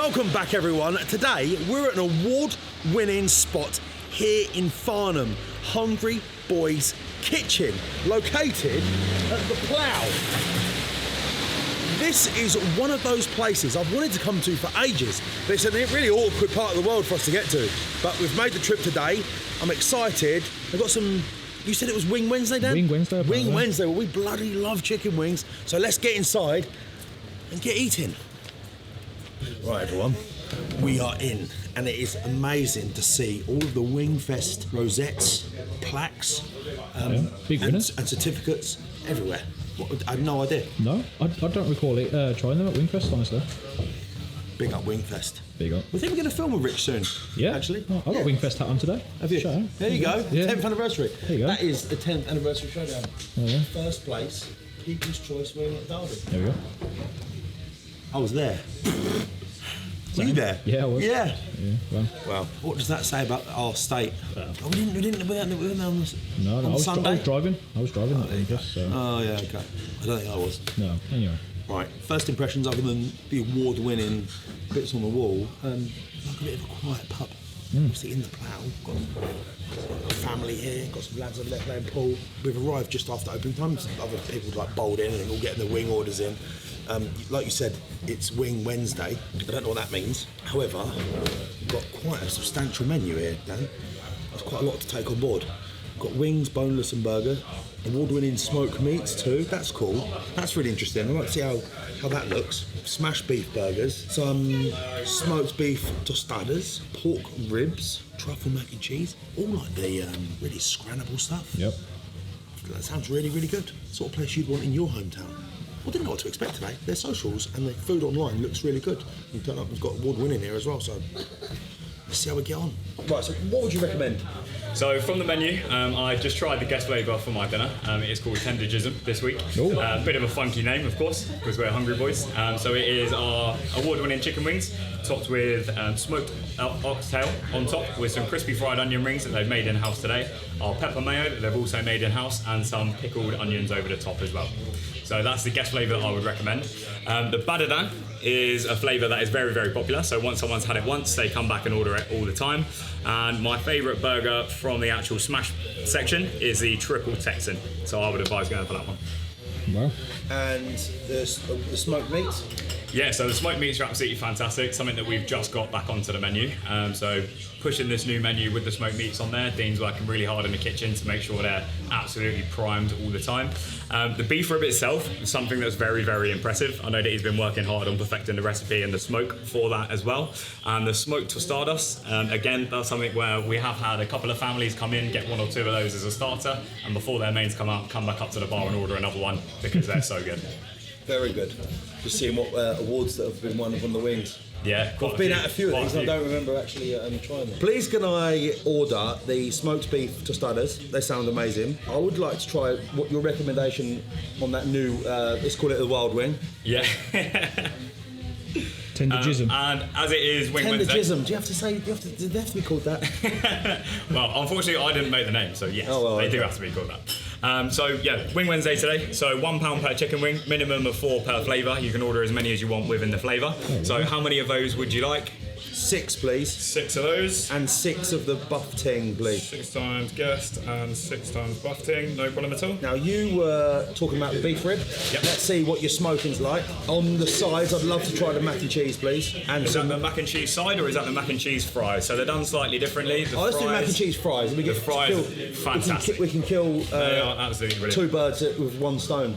Welcome back, everyone. Today we're at an award-winning spot here in Farnham, Hungry Boys Kitchen, located at the Plough. This is one of those places I've wanted to come to for ages, but it's a really awkward part of the world for us to get to. But we've made the trip today. I'm excited. I've got some. You said it was Wing Wednesday, Dan? Wing Wednesday. Wing Wednesday. Well, we bloody love chicken wings, so let's get inside and get eating. Right, everyone, we are in, and it is amazing to see all of the Wingfest rosettes, plaques, big winners, and certificates everywhere. I had no idea. No, I don't recall it trying them at Wingfest, honestly. Big up Wingfest. Big up. We think we're going to film with Rich soon. Yeah, actually. Oh, I've got a Wingfest hat on today. Have you? Show. There you go. Yeah. 10th anniversary. There you go. That is the 10th anniversary showdown. Oh, yeah. First place, People's Choice wing at Derby. There we go. I was there. Were you there? Yeah, I was. Yeah. Well, what does that say about our state? We weren't on this. No, on Sunday. I was driving. That Wingfest. So. Oh yeah, okay. I don't think I was. No. Anyway. Right. First impressions, other than the award-winning bits on the wall, like a bit of a quiet pub. Obviously in the Plough. Got a family here. Got some lads that playing pool. We've arrived just after opening time. Some other people like bowled in and all getting the wing orders in. Like you said, it's Wing Wednesday. I don't know what that means. However, we've got quite a substantial menu here, Dan. There's quite a lot to take on board. We've got wings, boneless and burger. Award-winning smoked meats too. That's cool. That's really interesting. I'd like to see how that looks. Smashed beef burgers. Some smoked beef tostadas. Pork ribs. Truffle mac and cheese. All like the really scrannable stuff. Yep. That sounds really, really good. Sort of place you'd want in your hometown. I didn't know what to expect today. Their socials and the food online looks really good. We've got award-winning here as well, so let's see how we get on. Right, so what would you recommend? So from the menu, I just tried the guest flavour for my dinner. It is called Tendergism this week. Bit of a funky name, of course, because we're Hungry Boys. So it is our award-winning chicken wings, topped with smoked oxtail on top, with some crispy fried onion rings that they've made in-house today, our pepper mayo that they've also made in-house, and some pickled onions over the top as well. So that's the guest flavour that I would recommend. The Badadan is a flavour that is very, very popular. So once someone's had it once, they come back and order it all the time. And my favourite burger from the actual smash section is the Triple Texan. So I would advise going for that one. Wow. And the smoked meats? Yeah, so the smoked meats are absolutely fantastic. Something that we've just got back onto the menu. So pushing this new menu with the smoked meats on there. Dean's working really hard in the kitchen to make sure they're absolutely primed all the time. The beef rib itself is something that's very, very impressive. I know that he's been working hard on perfecting the recipe and the smoke for that as well. And the smoked tostadas, again, that's something where we have had a couple of families come in, get one or two of those as a starter, and before their mains come out, come back up to the bar and order another one because they're so good. Very good. Just seeing what awards that have been won on the wings. Yeah, I've been at a few of these and I don't remember actually trying them. Please can I order the smoked beef tostadas? They sound amazing. I would like to try what your recommendation on that new, let's call it the wild wing. Yeah. Tendergism. And as it is Wing Wednesday. Tendergism. Do you have to say? Did they have to be called that? Well, unfortunately, I didn't make the name, so yes, they do have to be called that. So yeah, Wing Wednesday today. So £1 per chicken wing, minimum of 4 per flavour. You can order as many as you want within the flavour. So how many of those would you like? 6, please. 6 of those. And 6 of the buff ting, please. 6 times guest and 6 times buff ting, no problem at all. Now you were talking about the beef rib. Yep. Let's see what your smoking's like. On the sides, I'd love to try the mac and cheese, please. And is that the mac and cheese side or is that the mac and cheese fries? So they're done slightly differently. Let's do mac and cheese fries. We get fries, fantastic. We can kill they are absolutely brilliant. 2 birds with 1 stone.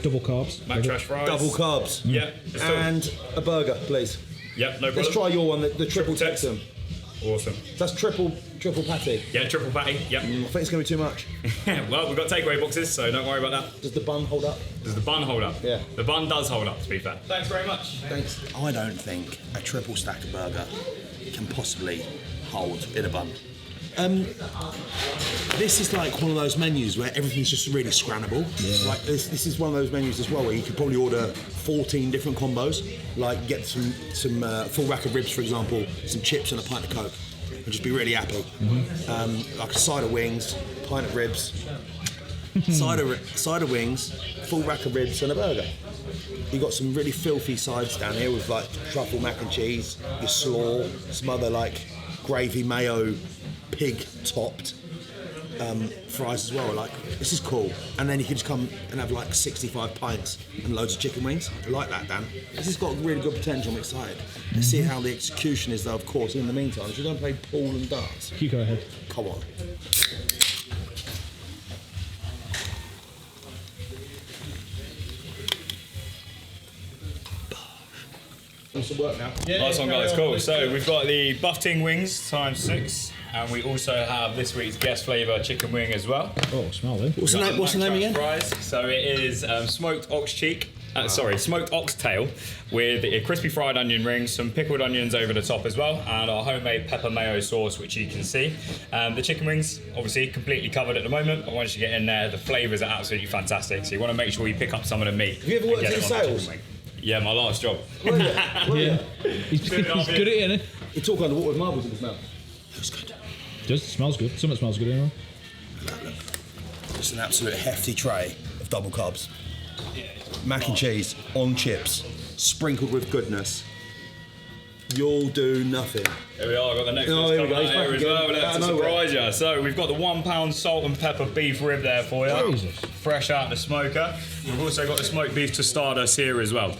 Double carbs. Mac trash fries. Double carbs. Yeah. And a burger, please. Yep, no problem. Let's try your one, the triple Texan. Awesome. That's triple patty. Yeah, triple patty. Yep. I think it's going to be too much. Well, we've got takeaway boxes, so don't worry about that. Does the bun hold up? Does the bun hold up? Yeah. The bun does hold up, to be fair. Thanks very much. Thanks. I don't think a triple stack burger can possibly hold in a bun. This is like one of those menus where everything's just really scrannable. Yeah. Like this is one of those menus as well where you could probably order 14 different combos. Like get some full rack of ribs, for example, some chips and a pint of Coke, and just be really happy. Like a side of wings, pint of ribs, side of wings, full rack of ribs and a burger. You got some really filthy sides down here with like truffle mac and cheese, your slaw, some other like gravy mayo, pig topped fries as well. Like, this is cool. And then you can just come and have like 65 pints and loads of chicken wings. I like that, Dan. This has got really good potential. I'm excited. Let's see how the execution is though, of course. In the meantime, should we go and play pool and darts? You go ahead. Come on. What's the work now? Nice one, guys. Cool. So we've got the buff ting wings ×6, and we also have this week's guest flavour chicken wing as well. Oh, smell it. What's the name again? Fries. So it is smoked ox cheek. Smoked oxtail with a crispy fried onion ring, some pickled onions over the top as well, and our homemade pepper mayo sauce, which you can see. The chicken wings, obviously, completely covered at the moment, but once you get in there, the flavours are absolutely fantastic. So you want to make sure you pick up some of the meat. Have you ever worked in sales? Yeah, my last job. Yeah. He's good at it, isn't he? You talk underwater with marbles in his mouth. Looks good. It smells good. Some of it smells good anyway. Look. It's an absolute hefty tray of double carbs. Mac and cheese on chips, sprinkled with goodness. You'll do nothing. Here we are, I've got the next Oh, one here we go. coming out here as well. Let's No surprise you. So we've got the £1 salt and pepper beef rib there for you. Jesus. Fresh out the smoker. We've also got the smoked beef tostadas here as well.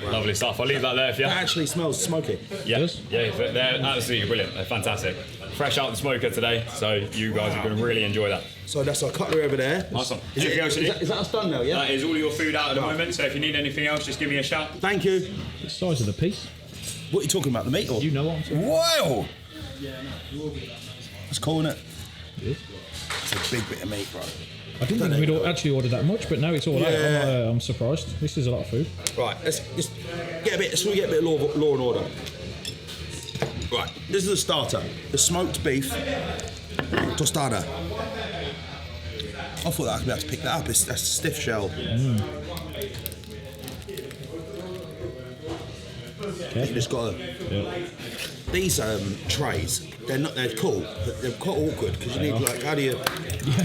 Lovely stuff. I'll leave that there for you. That actually smells smoky. Yeah, yeah, they're absolutely brilliant. They're fantastic. Fresh out the smoker today, so you guys are going to really enjoy that. So that's our cutlery over there. Nice one. Is that us done now, yeah? That is all your food out at the moment, so if you need anything else, just give me a shout. Thank you. The size of the piece. What are you talking about, the meat or? You know what I'm saying. Wow! That's cool, isn't it? It is. It's a big bit of meat, bro. I didn't think we'd actually order that much, but now it's all out. I'm surprised. This is a lot of food. Right, let's just get a bit of law and order. Right, this is the starter. The smoked beef tostada. I thought that I could be able to pick that up. That's a stiff shell. Okay. You just got to... Yeah. These trays, they're cool, but they're quite awkward because you need like, how do you...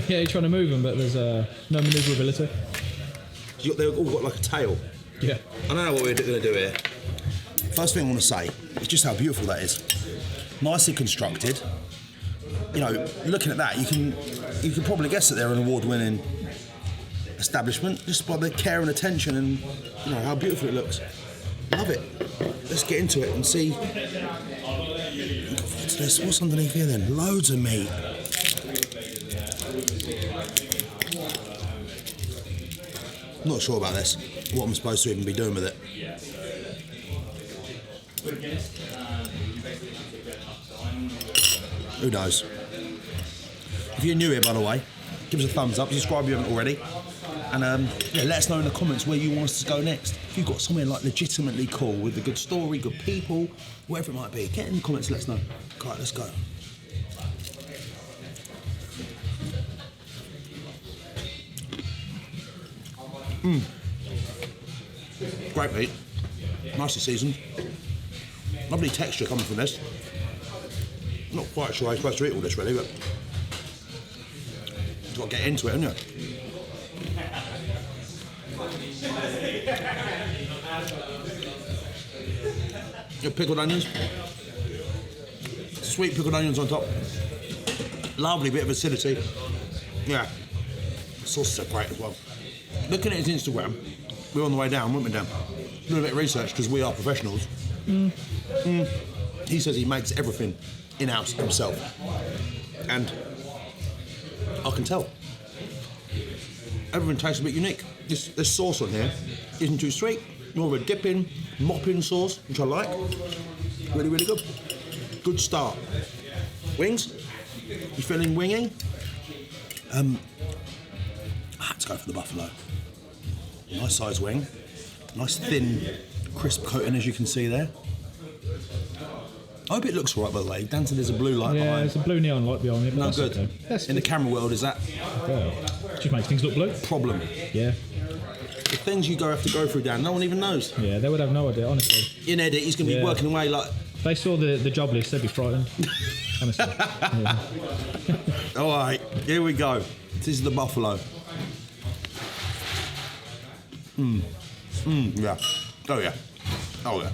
Yeah, you're trying to move them, but there's no manoeuvrability. They've all got like a tail. Yeah. I don't know what we're going to do here. First thing I want to say is just how beautiful that is. Nicely constructed. You know, looking at that, you can probably guess that they're an award-winning establishment just by the care and attention and you know how beautiful it looks. Love it. Let's get into it and see. What's underneath here then? Loads of meat. Not sure about this. What I'm supposed to even be doing with it. Who knows? If you're new here, by the way, give us a thumbs up, subscribe if you haven't already, and let us know in the comments where you want us to go next. If you've got somewhere like legitimately cool with a good story, good people, whatever it might be, get in the comments, let us know. Right, let's go. Great meat, nicely seasoned, lovely texture coming from this. Not quite sure I'm supposed to eat all this really, but you've got to get into it, haven't you? Your pickled onions, sweet pickled onions on top, lovely bit of acidity. Yeah, the sauces are great as well. Looking at his Instagram, we were on the way down, weren't we, Dan? A little bit of research because we are professionals. He says he makes everything in-house himself, and I can tell. Everything tastes a bit unique. This sauce on here isn't too sweet, more of a dipping, mopping sauce, which I like. Really, really good. Good start. Wings? You feeling wingy? I had to go for the buffalo. Nice size wing. Nice thin, crisp coating, as you can see there. I hope it looks all right, by the way. Dan said there's a blue light behind. Yeah, there's a blue neon light behind it. No good. Okay. That's in the camera world, is that just makes things look blue. problem? Yeah. The things you have to go through, Dan, no one even knows. Yeah, they would have no idea, honestly. In edit, he's going to be working away like... If they saw the job list, they'd be frightened. Honestly. Yeah. All right, here we go. This is the buffalo. Yeah. Oh yeah. Oh yeah.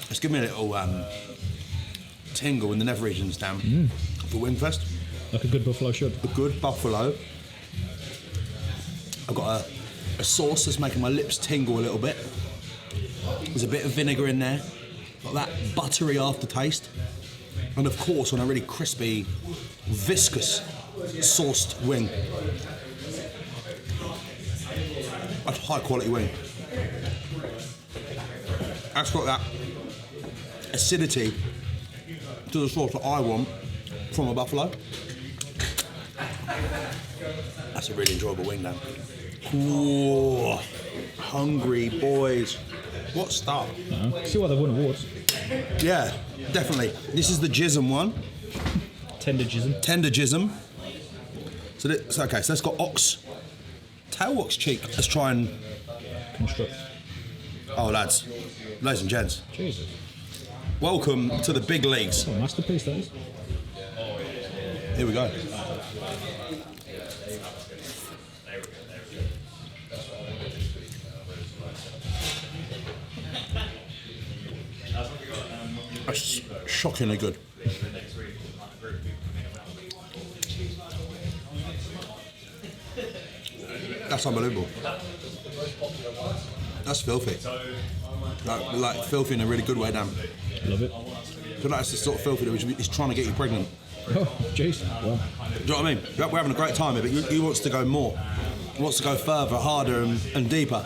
It's giving me a little tingle in the nether regions down for Wingfest. Like a good buffalo should. A good buffalo. I've got a sauce that's making my lips tingle a little bit. There's a bit of vinegar in there. Got that buttery aftertaste. And of course on a really crispy, viscous sauced wing. That's high quality wing. That's got that acidity to the sauce that I want from a buffalo. That's a really enjoyable wing now. Ooh, hungry boys. What stuff? See why they won awards. Yeah, definitely. This is the Jism one. Tender jism. Tender Jism. So that's got ox, tail ox cheek. Let's try and Construct. oh lads, ladies and gents, Jesus. welcome to the big leagues. Oh, masterpiece that is. Here we go. That's shockingly good. That's unbelievable. That's filthy. Like filthy in a really good way, damn. Love it. I feel like it's the sort of filthy that is trying to get you pregnant. Oh, jeez. Well, Do you know what I mean? We're having a great time here, but he wants to go more. He wants to go further, harder and deeper.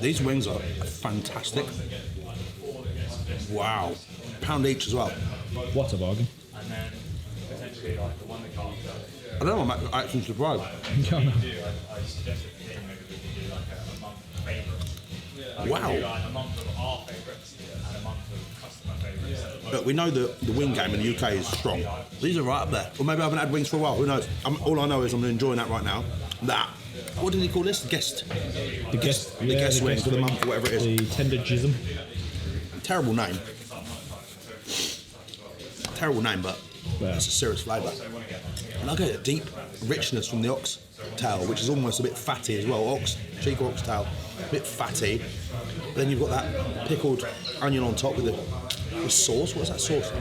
These wings are fantastic. Wow. Pound each as well. what a bargain. I don't know, I'm actually surprised. Yeah, I know. Wow. Look, we know that the wing game in the UK is strong. These are right up there. Or maybe I haven't had wings for a while, who knows? All I know is I'm enjoying that right now. That. What did he call this? The guest wings for the month or whatever it is. The tender jism. Terrible name. Terrible name, but it's a serious flavour. And I get a deep richness from the ox tail, which is almost a bit fatty as well. Cheek ox tail, a bit fatty. Then you've got that pickled onion on top with the sauce. What's that sauce?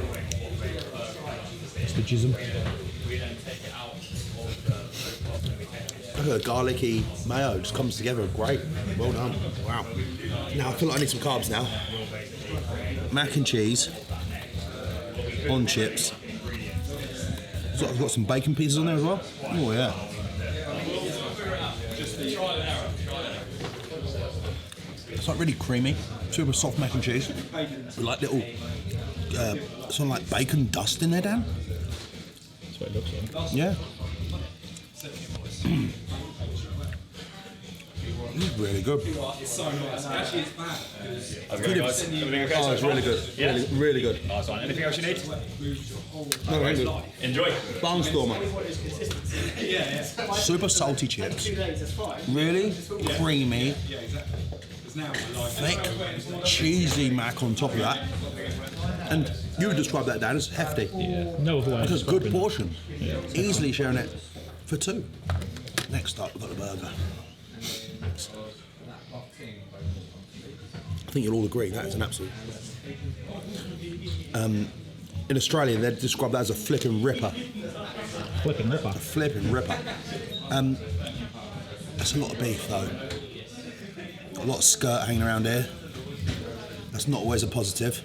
It's the jism. Look at the garlicky mayo, just comes together great. Well done. Wow. Now I feel like I need some carbs now. Mac and cheese on chips. So I've got some bacon pieces on there as well. Oh yeah. It's like really creamy, super soft mac and cheese with like little, something like bacon dust in there, Dan. That's what it looks like. Yeah. This is really good. It's so nice. Actually, it's bad. Okay, guys. Everything okay so Oh, it's far? really good. Yeah. Really good. Nice one. Anything else you need? No, very good. Enjoy. Barnstormer. Super salty chips. Really creamy, thick, cheesy mac on top of that. And you would describe that, Dan, as hefty. Yeah. No other way. It's a good portion. Yeah. Easily sharing it for two. Next up, we've got the burger. I think you'll all agree that is an absolute. In Australia, they describe that as a flipping ripper. Flipping ripper. Flipping ripper. That's a lot of beef though. A lot of skirt hanging around here. That's not always a positive.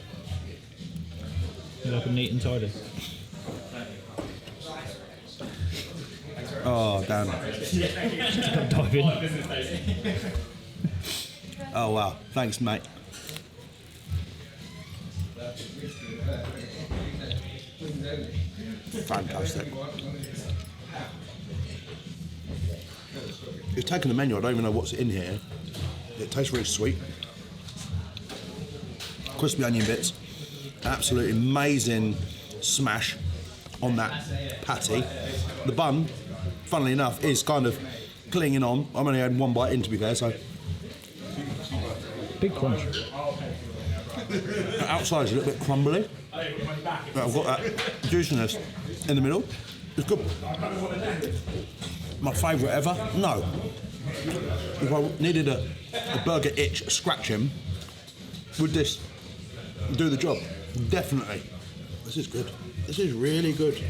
You like them neat and tidy. Oh, damn. Dive in. Oh, wow. Thanks, mate. Fantastic. It's taken the menu, I don't even know what's in here. It tastes really sweet. Crispy onion bits. Absolutely amazing smash on that patty. The bun, funnily enough, is kind of clinging on. I've only had one bite in, to be fair, so. Big crunch. The outside is a little bit crumbly. But I've got that juiciness in the middle. It's good. My favourite ever? No. If I needed a burger itch scratching, would this do the job? Definitely. This is good. This is really good.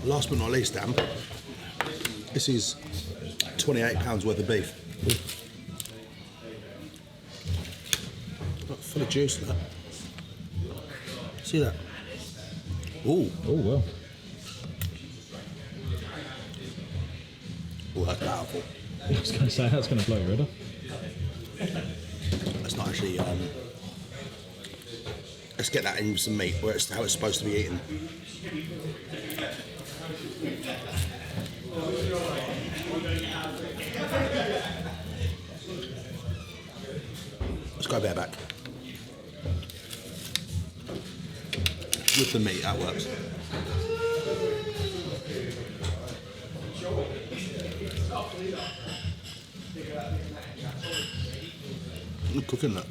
Last but not least, Dan, this is £28 worth of beef. Full of juice, that. See that? Ooh. Oh, well. Oh, that's powerful. I was going to say, that's going to blow your head off. That's not actually. Let's get that in with some meat, where it's how it's supposed to be eaten. Let's go bareback. With the meat, that works. I'm cooking that.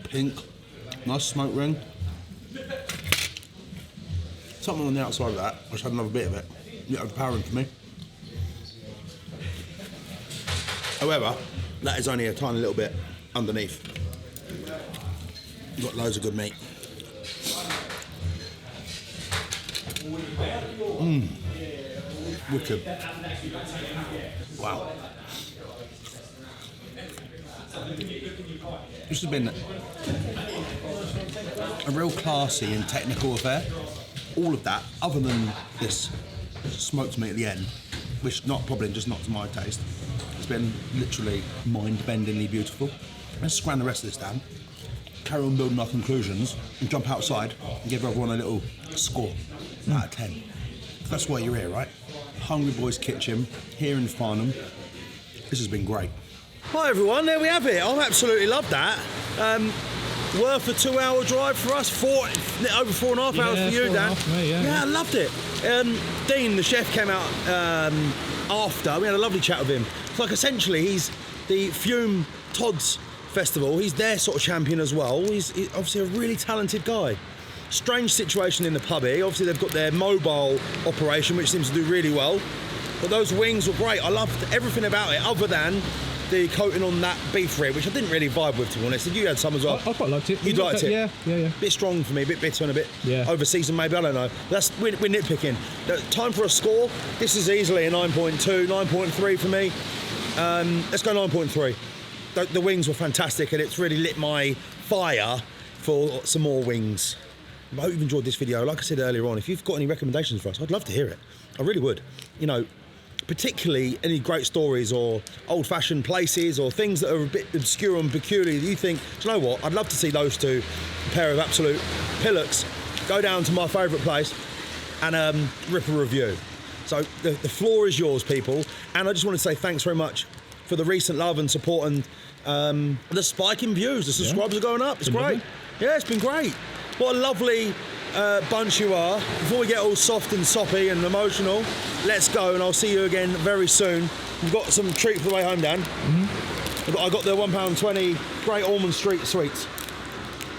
Pink, nice smoke ring. Something on the outside of that. I just had another bit of it. Yeah, overpowering for me. However, that is only a tiny little bit underneath. You've got loads of good meat. Wicked. Wow. This has been a real classy and technical affair. All of that, other than this smoked meat at the end, which probably just not to my taste. It's been literally mind-bendingly beautiful. Let's scran the rest of this down, carry on building our conclusions, and jump outside and give everyone a little score out of 10. That's why you're here, right? Hungry Boys Kitchen, here in Farnham. This has been great. Hi everyone, there we have it. I've absolutely loved that. Worth a 2-hour drive for us, over 4.5 hours for you, Dan. Yeah, I loved it. Dean, the chef, came out after. We had a lovely chat with him. It's like essentially he's the Fume Todd's Festival. He's their sort of champion as well. He's obviously a really talented guy. Strange situation in the pub here. Obviously they've got their mobile operation, which seems to do really well. But those wings were great. I loved everything about it, other than the coating on that beef rib, which I didn't really vibe with, to be honest. You had some as well. I quite liked it. You liked it? Yeah. Bit strong for me, a bit bitter and a bit over-seasoned maybe, I don't know. We're nitpicking. Time for a score. This is easily a 9.2, 9.3 for me. Let's go 9.3. The wings were fantastic, and it's really lit my fire for some more wings. I hope you've enjoyed this video. Like I said earlier on, if you've got any recommendations for us, I'd love to hear it. I really would. You know, particularly any great stories or old-fashioned places or things that are a bit obscure and peculiar that you think, do you know what, I'd love to see those two, a pair of absolute pillocks, go down to my favourite place and rip a review. So the floor is yours, people. And I just want to say thanks very much for the recent love and support and the spike in views. The subscribers are going up. It's great. Lovely. Yeah, it's been great. What a lovely bunch you are. Before we get all soft and soppy and emotional, let's go, and I'll see you again very soon. We've got some treat for the way home, Dan. I got the £1.20 Great Ormond Street sweets.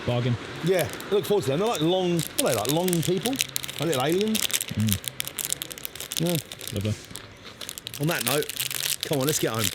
Bargain. Yeah, I look forward to them. They're like long, what are they, like long people? Like little aliens? Yeah. Lovely. On that note, come on, let's get home.